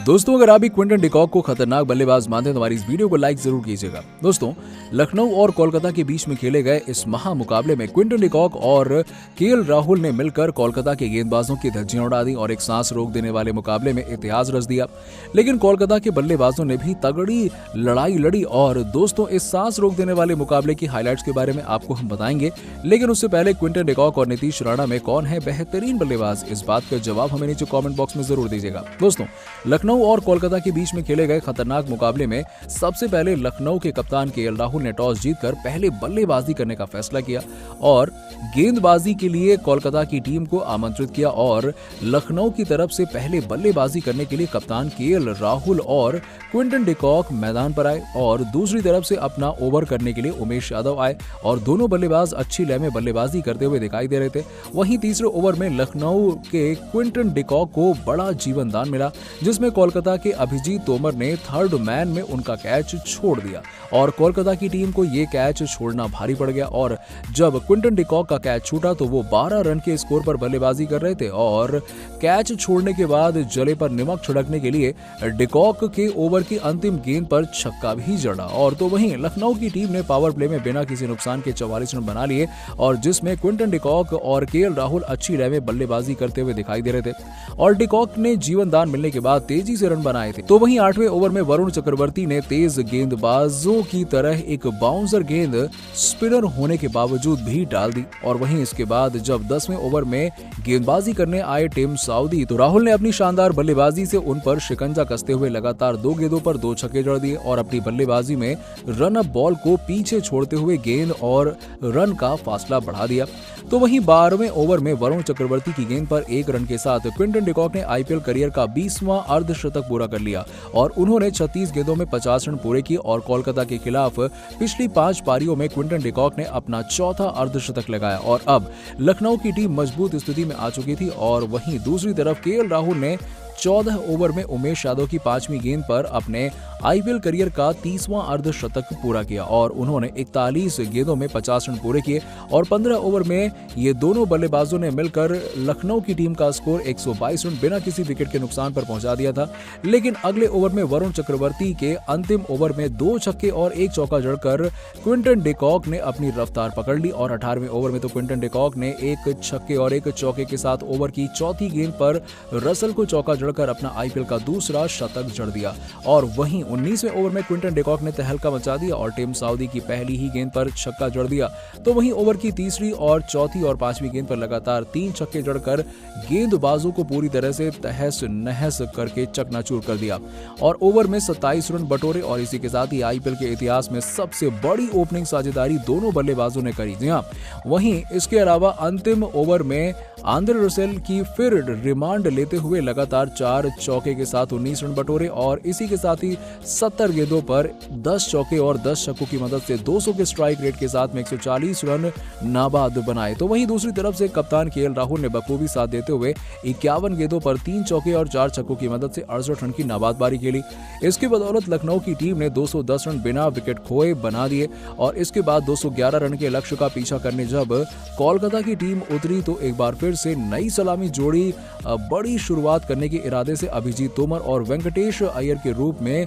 दोस्तों, अगर आप भी क्विंटन डिकॉक को खतरनाक बल्लेबाज मानते हैं तो हमारी इस वीडियो को लाइक जरूर कीजिएगा। दोस्तों, लखनऊ और कोलकाता के बीच में खेले गए इस महा मुकाबले में क्विंटन डिकॉक और केएल राहुल ने मिलकर कोलकाता के गेंदबाजों की धज्जियां उड़ा दी और एक सांस रोक देने वाले मुकाबले में इतिहास रच दिया। लेकिन कोलकाता के बल्लेबाजों ने भी तगड़ी लड़ाई लड़ी और दोस्तों, इस सांस रोक देने वाले मुकाबले की हाईलाइट्स के बारे में आपको हम बताएंगे। लेकिन उससे पहले क्विंटन डिकॉक और नीतीश राणा में कौन है बेहतरीन बल्लेबाज, इस बात का जवाब हमें नीचे कमेंट बॉक्स में जरूर दीजिएगा। दोस्तों, लखनऊ और कोलकाता के बीच में खेले गए खतरनाक मुकाबले में सबसे पहले लखनऊ के कप्तान केएल राहुल ने टॉस जीतकर पहले बल्लेबाजी करने का फैसला किया और गेंदबाजी के लिए कोलकाता की टीम को आमंत्रित किया और लखनऊ की तरफ से पहले बल्लेबाजी करने के लिए कप्तान केएल राहुल और क्विंटन डिकॉक मैदान पर आए और दूसरी तरफ से अपना ओवर करने के लिए उमेश यादव आए और दोनों बल्लेबाज अच्छी लय में बल्लेबाजी करते हुए दिखाई दे रहे थे। वहीं तीसरे ओवर में लखनऊ के क्विंटन डिकॉक को बड़ा जीवन दान मिला, जिसमें कोलकाता के अभिजीत तोमर ने थर्ड मैन में उनका कैच छोड़ दिया और कोलकाता की टीम को ये कैच छोड़ना भारी पड़ गया। और जब क्विंटन डिकॉक का कैच छूटा तो वो 12 रन के स्कोर पर बल्लेबाजी कर रहे थे और कैच छोड़ने के बाद जले पर नमक छिड़कने के लिए डिकॉक के ओवर की अंतिम गेंद पर छक्का भी जड़ा। और तो वहीं लखनऊ की टीम ने पावर प्ले में बिना किसी नुकसान के 44 रन बना लिए और जिसमें क्विंटन डिकॉक और केएल राहुल अच्छी लय में बल्लेबाजी करते हुए दिखाई दे रहे थे और डिकॉक ने जीवन दान मिलने के बाद तेजी से रन बनाए थे। तो वहीं 8वें ओवर में वरुण चक्रवर्ती ने तेज गेंदबाजों की तरह एक बाउंसर गेंद स्पिनर होने के बावजूद भी डाल दी और वहीं इसके बाद जब 10वें ओवर में गेंदबाजी करने आए टिम साउदी तो राहुल ने अपनी शानदार बल्लेबाजी से उन पर शिकंजा कसते हुए लगातार 2 गेंदों पर 2 छक्के जड़ दिए और अपनी बल्लेबाजी में रन अप बॉल को पीछे छोड़ते हुए गेंद और रन का फासला बढ़ा दिया। तो वहीं 12वें ओवर में वरुण चक्रवर्ती की गेंद पर 1 रन के साथ क्विंटन डिकॉक ने आईपीएल करियर का 20वां अर्धशतक पूरा कर लिया और उन्होंने 36 गेंदों में 50 रन पूरे किए और कोलकाता के खिलाफ पिछली 5 पारियों में क्विंटन डिकॉक ने अपना चौथा अर्धशतक लगाया और अब लखनऊ की टीम मजबूत स्थिति में आ चुकी थी। और वहीं दूसरी तरफ केएल राहुल ने 14 ओवर में उमेश यादव की 5वीं गेंद पर अपने आईपीएल करियर का 30वां अर्धशतक पूरा किया और उन्होंने 41 गेंदों में 50 रन पूरे किए और 15 ओवर में ये दोनों बल्लेबाजों ने मिलकर लखनऊ की टीम का स्कोर 122 रन बिना किसी विकेट के नुकसान पर पहुंचा दिया था। लेकिन अगले ओवर में वरुण चक्रवर्ती के अंतिम ओवर में 2 छक्के और 1 चौका जड़कर क्विंटन डिकॉक ने अपनी रफ्तार पकड़ ली और 18वें ओवर में तो क्विंटन डिकॉक ने 1 छक्के और 1 चौके के साथ ओवर की चौथी गेंद पर रसल को चौका जड़कर अपना आईपीएल का दूसरा शतक जड़ दिया। और वहीं 19वें ओवर में क्विंटन डिकॉक ने तहलका मचा दिया और टिम साउदी की पहली ही गेंद पर छक्का जड़ दिया। तो वहीं ओवर की तीसरी और चौथी और 5वीं गेंद पर लगातार 3 छक्के जड़कर गेंदबाजों को पूरी तरह से तहस नहस करके चकनाचूर कर दिया और ओवर में 27 रन बटोरे और इसी के साथ ही आईपीएल के इतिहास में सबसे बड़ी ओपनिंग साझेदारी दोनों बल्लेबाजों ने करी। जी हां, वहीं इसके अलावा अंतिम ओवर में आंद्रे रसेल की फिर रिमांड लेते हुए लगातार 4 चौके के साथ 19 रन बटोरे और इसी के साथ ही 70 गेंदों पर 10 चौके और 10 छक्कों की मदद से 200 के स्ट्राइक रेट के साथ में 140 रन नाबाद बनाए। तो वहीं दूसरी तरफ से कप्तान केएल राहुल ने बखूबी साथ देते हुए 51 गेंदों पर 3 चौके और 4 छक्कों की मदद से 68 रन की नाबाद पारी खेली। इसकी बदौलत लखनऊ की टीम ने 210 रन बिना विकेट खोए बना दिए और इसके बाद 211 रन के लक्ष्य का पीछा करने जब कोलकाता की टीम उतरी तो एक बार फिर से नई सलामी जोड़ी बड़ी शुरुआत करने के इरादे से अभिजीत तोमर और वेंकटेश अय्यर के रूप में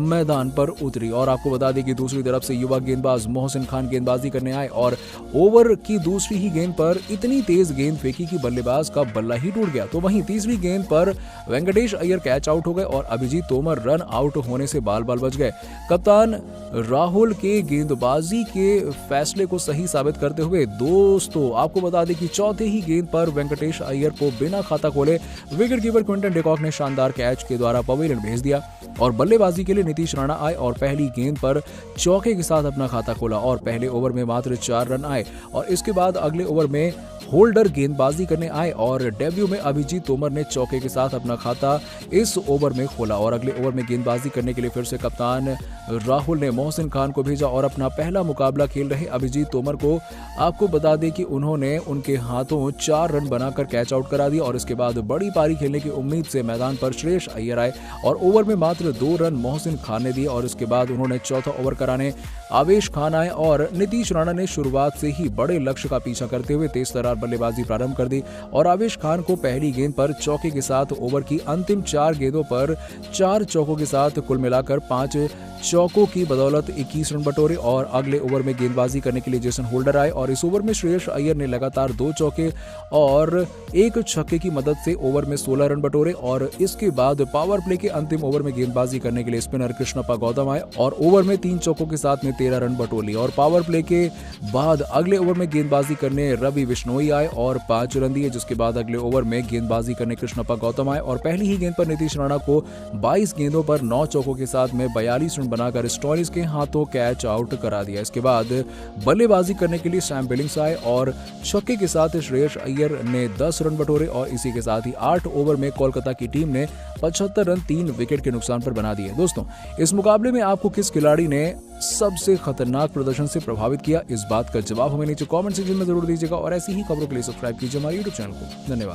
मैदान पर उतरी। और आपको बता दें कि दूसरी तरफ से युवा गेंदबाज मोहसिन खान गेंदबाजी करने आए और ओवर की दूसरी ही गेंद पर इतनी तेज गेंद फेंकी कि बल्लेबाज का बल्ला ही टूट गया। तो वहीं तीसरी गेंद पर वेंकटेश अय्यर कैच आउट हो गए और अभिजीत तोमर रन आउट होने से बाल बाल बच गए। कप्तान राहुल के गेंदबाजी के फैसले को सही साबित करते हुए दोस्तों आपको बता दें कि चौथे ही गेंद पर वेंकटेश अय्यर को बिना खाता खोले विकेट कीपर क्विंटन डिकॉक ने शानदार कैच के द्वारा पवेलियन भेज दिया और बल्लेबाजी के लिए नीतीश राणा आए और पहली गेंद पर चौके के साथ अपना खाता खोला और पहले ओवर में मात्र 4 रन आए और इसके बाद अगले ओवर में होल्डर गेंदबाजी करने आए और डेब्यू में अभिजीत तोमर ने चौके के साथ अपना खाता इस ओवर में खोला और अगले ओवर में गेंदबाजी करने के लिए फिर से कप्तान राहुल ने मोहसिन खान को भेजा और अपना पहला मुकाबला खेल रहे अभिजीत तोमर को आपको बता दें कि उन्होंने उनके हाथों 4 रन बनाकर कैच आउट करा दिया और इसके बाद बड़ी पारी खेलने की उम्मीद से मैदान पर श्रेयस अय्यर आए और ओवर में मात्र 2 रन मोहसिन खान ने दिए और इसके बाद उन्होंने चौथा ओवर कराने आवेश खान आए और नीतीश राणा ने शुरुआत से ही बड़े लक्ष्य का पीछा करते हुए तेज तर्रार बल्लेबाजी प्रारंभ कर दी और आवेश खान को पहली गेंद पर चौके के साथ ओवर की अंतिम 4 गेंदों पर 4 चौकों के साथ कुल मिलाकर 5 चौकों की बदौलत 21 रन बटोरे और अगले ओवर में गेंदबाजी करने के लिए जेसन होल्डर आए और इस ओवर में श्रेयस अय्यर ने लगातार 2 चौके और 1 छक्के की मदद से ओवर में 16 रन बटोरे और इसके बाद पावर प्ले के अंतिम ओवर में गेंदबाजी करने के लिए स्पिनर कृष्णप्पा गौतम आए और ओवर में 3 चौकों के साथ में 13 रन बटोर लिए और पावर प्ले के बाद अगले ओवर में गेंदबाजी करने रवि बिश्नोई आए और 5 रन दिए, जिसके बाद अगले ओवर में गेंदबाजी करने कृष्णप्पा गौतम आए और पहली ही गेंद पर नीतीश राणा को 22 गेंदों पर 9 चौकों के साथ में 42 रन बनाकर स्टॉइनिस के हाथों कैच आउट करा दिया। इसके बाद बल्लेबाजी करने के लिए सैम बिलिंग्स आए और छक्के के साथ श्रेयस अय्यर ने 10 रन बटोरे और इसी के साथ ही 8 ओवर में कोलकाता की टीम ने 75 रन 3 विकेट के नुकसान पर बना दिए। दोस्तों, इस मुकाबले में आपको किस खिलाड़ी ने सबसे खतरनाक प्रदर्शन से प्रभावित किया, इस बात का जवाब हमें नीचे कमेंट सेक्शन में जरूर दीजिएगा और ऐसी ही खबरों के लिए सब्सक्राइब कीजिए हमारे YouTube चैनल को। धन्यवाद।